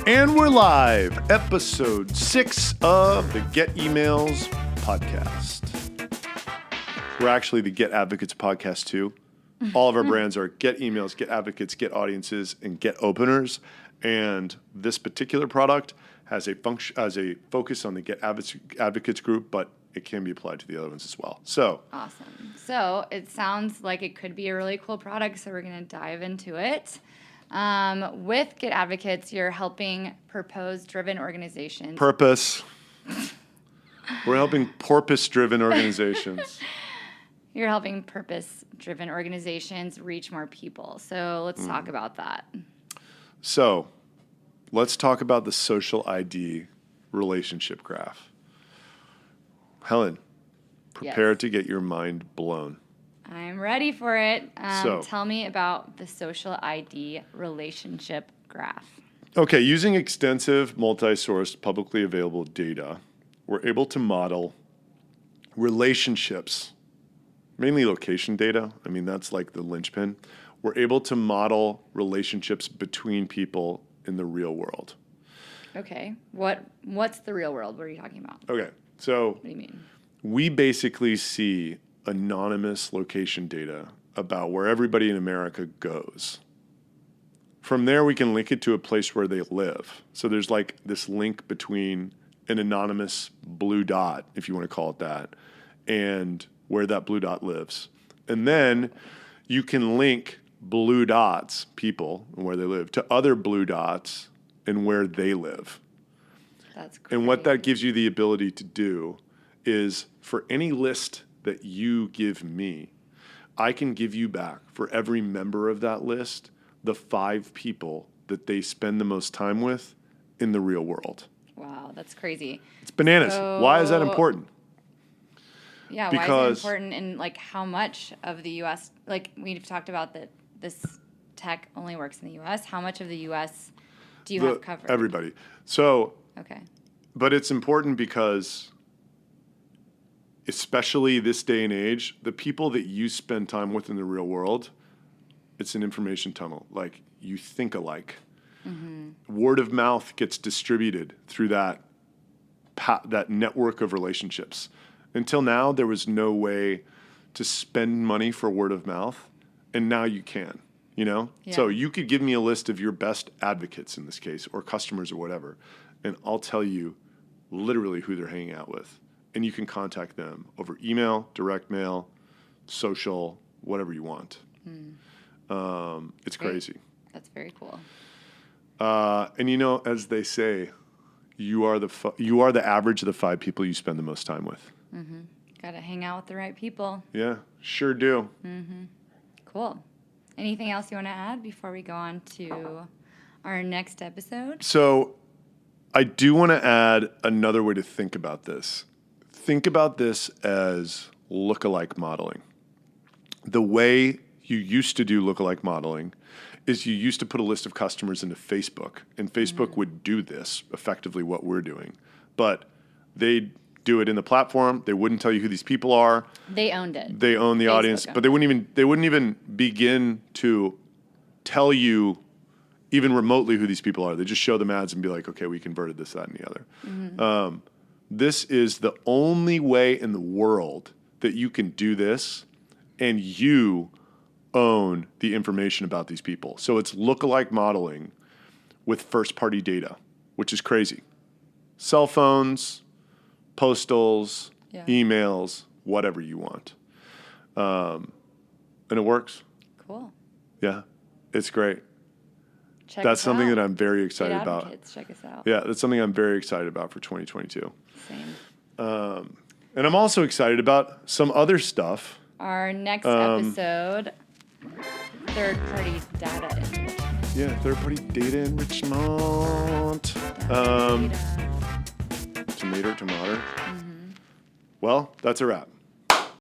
And we're live, episode 6 of the Get Emails podcast. We're actually the Get Advocates podcast too. All of our brands are Get Emails, Get Advocates, Get Audiences, and Get Openers. And this particular product has a focus on the Get Advocates group, but it can be applied to the other ones as well. So awesome. So it sounds like it could be a really cool product, so we're going to dive into it. With Get Advocates, you're helping purpose-driven organizations. Purpose. We're helping porpoise-driven organizations. You're helping purpose-driven organizations reach more people. So let's talk about that. So let's talk about the social ID relationship graph. Helen, prepare to get your mind blown. I'm ready for it. So tell me about the social ID relationship graph. Okay, using extensive multi-sourced publicly available data, we're able to model relationships, mainly location data. I mean, that's like the linchpin. We're able to model relationships between people in the real world. Okay. What's the real world? What are you talking about? Okay, so What do you mean? we basically see anonymous location data about where everybody in America goes. From there, we can link it to a place where they live. So there's like this link between an anonymous blue dot, if you want to call it that, and where that blue dot lives. And then you can link blue dots, people, and where they live, to other blue dots and where they live. That's great. And what that gives you the ability to do is for any list that you give me, I can give you back for every member of that list the 5 people that they spend the most time with in the real world. Wow, that's crazy. It's bananas. Why is that important? Yeah, Because why is it important, and like how much of the U.S., like we've talked about that this tech only works in the U.S., how much of the U.S. do you have covered? Everybody. So, Okay. but it's important because especially this day and age, the people that you spend time with in the real world, it's an information tunnel. Like, you think alike. Mm-hmm. Word of mouth gets distributed through that network of relationships. Until now, there was no way to spend money for word of mouth, and now you can, you know? Yeah. So you could give me a list of your best advocates in this case, or customers or whatever, and I'll tell you literally who they're hanging out with. And you can contact them over email, direct mail, social, whatever you want. It's Great. crazy. That's very cool. And you know, as they say, you are the average of the 5 people you spend the most time with. Mm-hmm. Got to hang out with the right people. Yeah, sure do. Mm-hmm. Cool. Anything else you want to add before we go on to our next episode? So I do want to add another way to think about this. Think about this as lookalike modeling. The way you used to do lookalike modeling is you used to put a list of customers into Facebook, and Facebook would do this, effectively what we're doing. But they'd do it in the platform. They wouldn't tell you who these people are. They owned it. They own the audience, but they wouldn't even begin to tell you even remotely who these people are. They just show them ads and be like, okay, we converted this, that, and the other. Mm-hmm. This is the only way in the world that you can do this, and you own the information about these people. So it's lookalike modeling with first-party data, which is crazy. Cell phones, postals, emails, whatever you want. And it works. Cool. Yeah, it's great. That's something that I'm very excited about. Check us out. Yeah, that's something I'm very excited about for 2022. Same. And I'm also excited about some other stuff. Our next episode, third-party data enrichment. Yeah, third-party data enrichment. Data. Tomato. Mm-hmm. Well, that's a wrap.